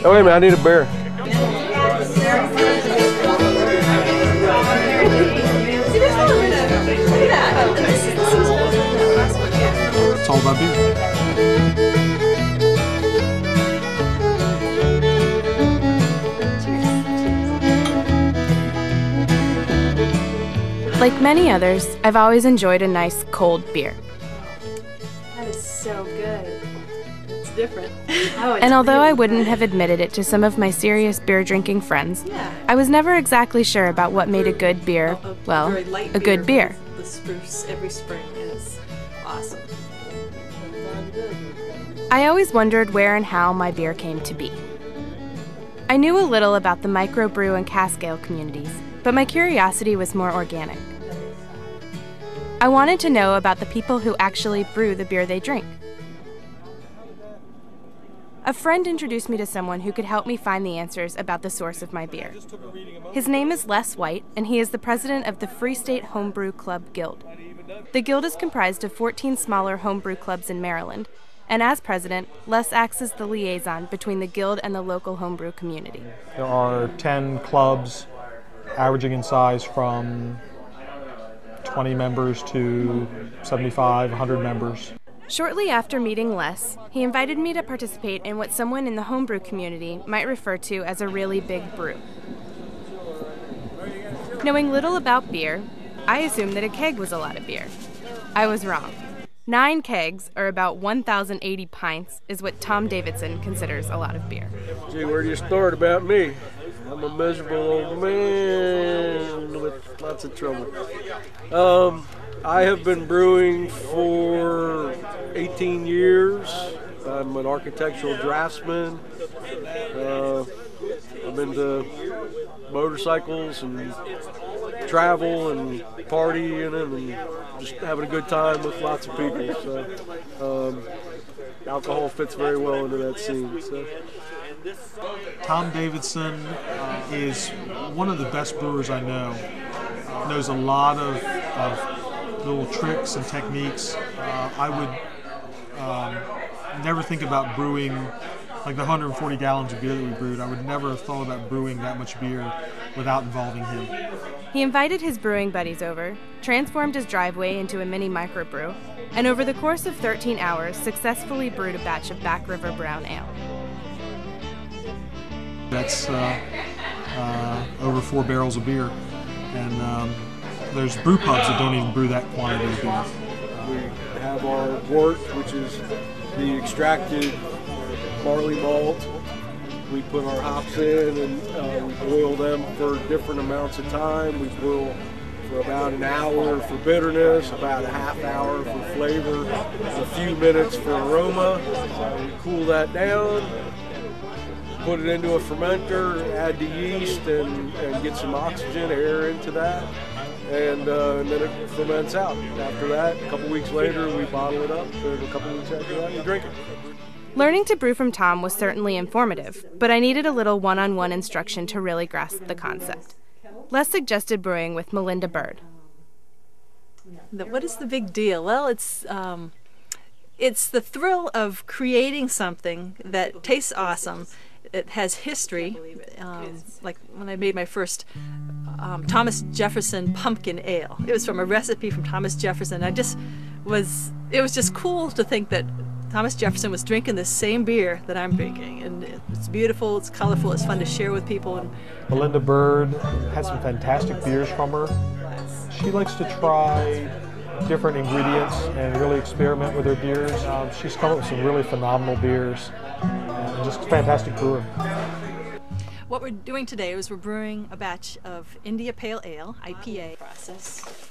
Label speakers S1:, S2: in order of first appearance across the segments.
S1: Oh, wait a minute, I need a beer.
S2: It's all about beer.
S3: Like many others, I've always enjoyed a nice cold beer.
S4: That is so good. It's different.
S3: And although I wouldn't have admitted it to some of my serious beer drinking friends, I was never exactly sure about what made a good beer, well, a good beer.
S4: The spruce every spring is awesome.
S3: I always wondered where and how my beer came to be. I knew a little about the microbrew and cask ale communities, but my curiosity was more organic. I wanted to know about the people who actually brew the beer they drink. A friend introduced me to someone who could help me find the answers about the source of my beer. His name is Les White, and he is the president of the Free State Homebrew Club Guild. The Guild is comprised of 14 smaller homebrew clubs in Maryland, and as president, Les acts as the liaison between the Guild and the local homebrew community.
S2: There are 10 clubs, averaging in size from 20 members to 75, 100 members.
S3: Shortly after meeting Les, he invited me to participate in what someone in the homebrew community might refer to as a really big brew. Knowing little about beer, I assumed that a keg was a lot of beer. I was wrong. 9 kegs, or about 1,080 pints, is what Tom Davidson considers a lot of beer.
S1: Gee, where do you start about me? I'm a miserable old man with lots of trouble. I have been brewing for 18 years. I'm an architectural draftsman. I'm into motorcycles and travel and partying and just having a good time with lots of people. So alcohol fits very well into that scene. So.
S2: Tom Davidson is one of the best brewers I know. Knows a lot of little tricks and techniques. I would never think about brewing like the 140 gallons of beer that we brewed. I would never have thought about brewing that much beer without involving him.
S3: He invited his brewing buddies over, transformed his driveway into a mini microbrew, and over the course of 13 hours successfully brewed a batch of Back River Brown Ale.
S2: That's over 4 barrels of beer, and there's brew pubs that don't even brew that quantity of beer.
S1: We have our wort, which is the extracted barley malt. We put our hops in and we boil them for different amounts of time. We boil for about an hour for bitterness, about a half hour for flavor, a few minutes for aroma. We cool that down, put it into a fermenter, add the yeast and get some oxygen, air into that, and then it ferments out. After that, a couple weeks later, we bottle it up, and a couple weeks after that, you drink it.
S3: Learning to brew from Tom was certainly informative, but I needed a little one-on-one instruction to really grasp the concept. Les suggested brewing with Melinda Bird.
S4: What is the big deal? Well, it's the thrill of creating something that tastes awesome. It has history, like when I made my first Thomas Jefferson pumpkin ale. It was from a recipe from Thomas Jefferson. It was just cool to think that Thomas Jefferson was drinking the same beer that I'm drinking, and it's beautiful, it's colorful, it's fun to share with people. And
S2: Melinda Bird had some fantastic beers from her. She likes to try different ingredients and really experiment with her beers. She's come up with some really phenomenal beers, and just a fantastic brewer.
S4: What we're doing today is we're brewing a batch of India Pale Ale, IPA process.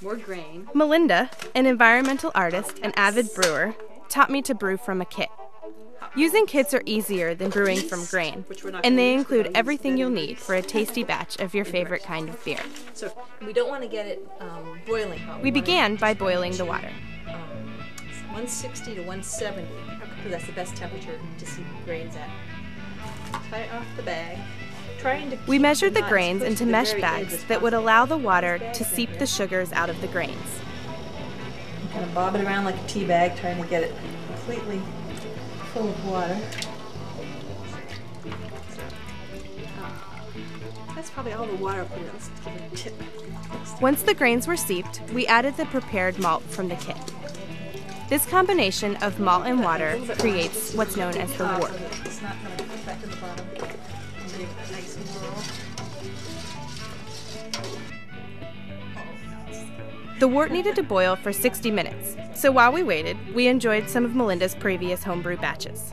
S4: More grain.
S3: Melinda, an environmental artist and avid brewer, taught me to brew from a kit. Using kits are easier than brewing from grain, and they include everything you'll need for a tasty batch of your favorite kind of beer.
S4: So we don't want to get it boiling hot.
S3: We began by boiling the water.
S4: 160 to 170, because that's the best temperature to see grains at. Tie it off the bag.
S3: We measured the grains into mesh bags that would allow the water to seep the sugars out of the grains.
S4: Kind of bob it around like a tea bag, trying to get it completely full of water. That's probably all the water put in. Let's give it a tip.
S3: Once the grains were steeped, we added the prepared malt from the kit. This combination of malt and water creates what's known as the wort.
S4: It's not going to push back to the bottom. And give it a nice whirl.
S3: The wort needed to boil for 60 minutes, so while we waited, we enjoyed some of Melinda's previous homebrew batches.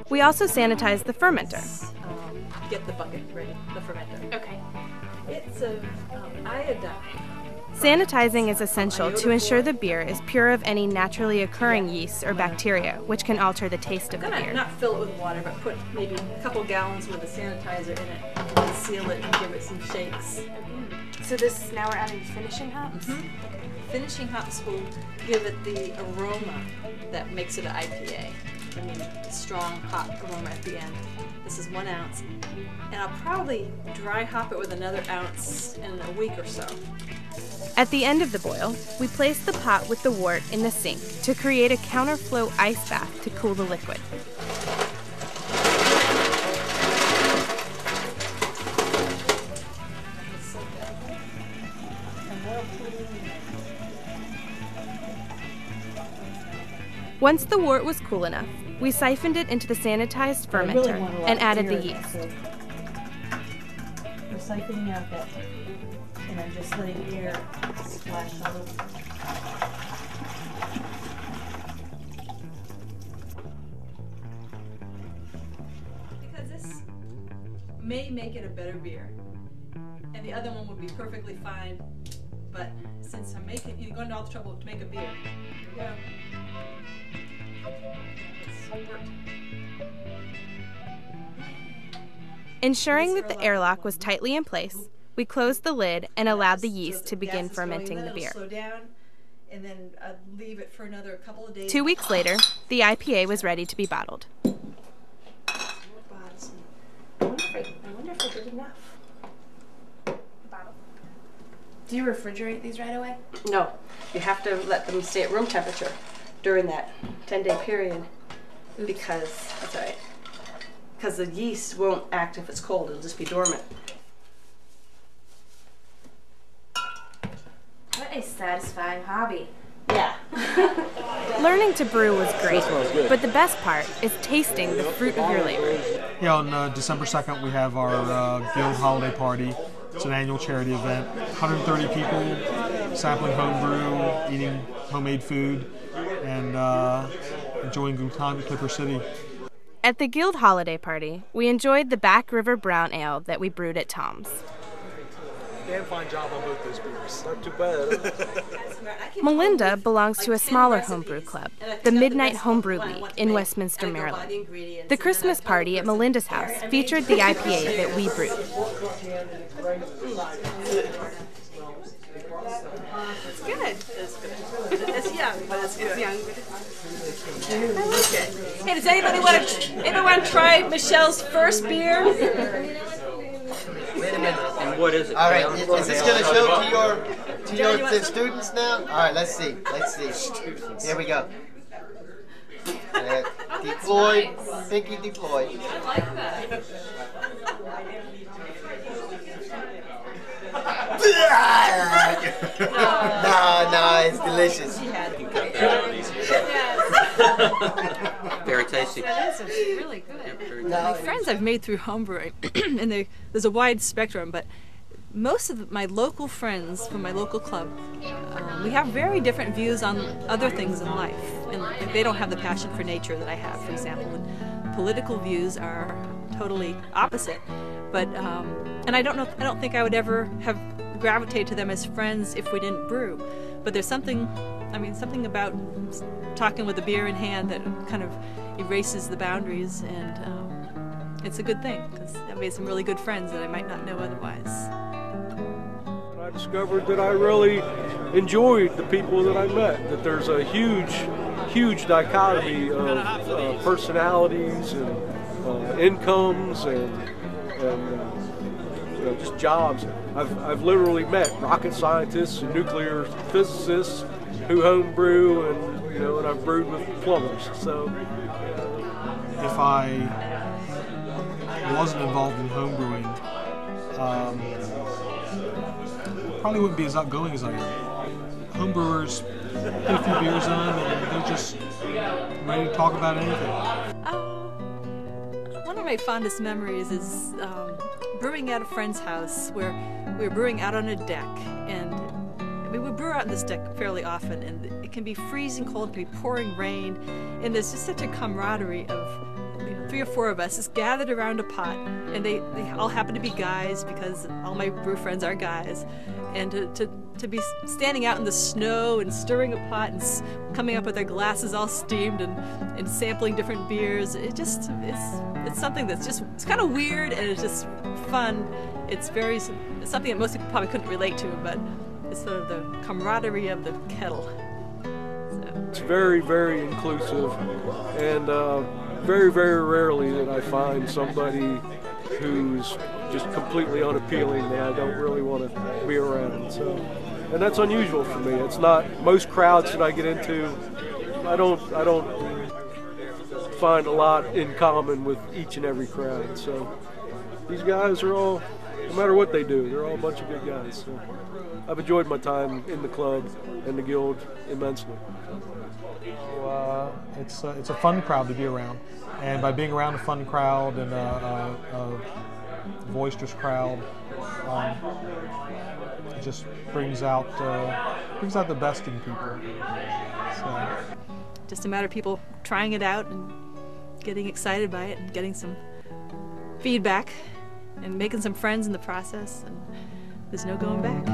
S3: We also sanitized the fermenter.
S4: Get the bucket ready, the fermenter.
S3: Okay.
S4: It's a iodine.
S3: Sanitizing is essential to ensure the beer is pure of any naturally occurring yeasts or bacteria, which can alter the taste of the
S4: I'm gonna
S3: beer.
S4: not fill it with water, but put maybe a couple gallons with a sanitizer in it and seal it and give it some shakes.
S3: So this, now we're adding finishing hops?
S4: Finishing hops will give it the aroma that makes it an IPA. I mean, strong hop aroma at the end. This is 1 ounce. And I'll probably dry hop it with another ounce in a week or so.
S3: At the end of the boil, we place the pot with the wort in the sink to create a counterflow ice bath to cool the liquid. Once the wort was cool enough, we siphoned it into the sanitized fermenter and added the yeast.
S4: We're siphoning out that, and I'm just letting air splash all over. Because this may make it a better beer, and the other one would be perfectly fine. But since I'm going to all the trouble to make a beer, here we go.
S3: Ensuring that the airlock was tightly in place, we closed the lid and allowed the yeast to begin fermenting the beer.
S4: Slow down, and then leave it for another couple of days.
S3: 2 weeks later, the IPA was ready to be bottled.
S4: I wonder if I did enough.
S3: Do you refrigerate these right away?
S4: No, you have to let them stay at room temperature during that 10-day period. Because, that's all right, because the yeast won't act if it's cold, it'll just be dormant.
S3: What a satisfying hobby.
S4: Yeah.
S3: Learning to brew was great, but the best part is tasting the fruit of your labor.
S2: Yeah, on December 2nd, we have our Guild holiday party. It's an annual charity event. 130 people sampling homebrew, eating homemade food, and enjoying good time at Clipper City.
S3: At the Guild holiday party, we enjoyed the Back River Brown Ale that we brewed at Tom's.
S1: Damn fine job on both those beers. Not too bad.
S3: Melinda belongs to a smaller homebrew club, the Midnight Homebrew League in Westminster, Maryland. The Christmas party at Melinda's house featured the IPA that we brewed.
S4: It's good. It's young, but it's good. I like it. Hey, does anybody want to try Michelle's first beer?
S5: Wait a minute. And what is it?
S6: All right, is this going to show to your students now? All right, let's see. Here we go. Deployed, pinky deployed.
S4: I like that.
S6: No, it's delicious.
S5: Very tasty.
S4: That is, it's really good. My friends I've made through homebrewing, and there's a wide spectrum, but most of my local friends from my local club, we have very different views on other things in life, and they don't have the passion for nature that I have, for example. And political views are totally opposite, but and I don't think I would ever have gravitated to them as friends if we didn't brew. But there's something about talking with a beer in hand that kind of erases the boundaries, and it's a good thing because I've made some really good friends that I might not know otherwise.
S1: I discovered that I really enjoyed the people that I met, that there's a huge dichotomy of personalities and incomes and just jobs. I've literally met rocket scientists and nuclear physicists who homebrew, and I've brewed with plumbers. So
S2: If I wasn't involved in homebrewing, probably wouldn't be as outgoing as I am. Homebrewers get a few beers on and they're just ready to talk about anything.
S4: One of my fondest memories is brewing at a friend's house where we were brewing out on a deck, and we would brew out on this deck fairly often, and it can be freezing cold, it can be pouring rain, and there's just such a camaraderie of 3 or 4 of us just gathered around a pot, and they all happen to be guys because all my brew friends are guys, and to be standing out in the snow and stirring a pot and coming up with their glasses all steamed and sampling different beers, it's something that's just, it's kind of weird and it's just fun. It's something that most people probably couldn't relate to, but it's sort of the camaraderie of the kettle. So.
S1: It's very, very inclusive, and very, very rarely that I find somebody who's just completely unappealing that I don't really want to be around. So, and that's unusual for me. It's not most crowds that I get into. I don't find a lot in common with each and every crowd. So these guys are all, no matter what they do, they're all a bunch of good guys. So I've enjoyed my time in the club and the guild immensely.
S2: So, it's a fun crowd to be around, and by being around a fun crowd and a boisterous crowd, it just brings out the best in people. So.
S4: Just a matter of people trying it out and getting excited by it and getting some feedback and making some friends in the process, and there's no going back.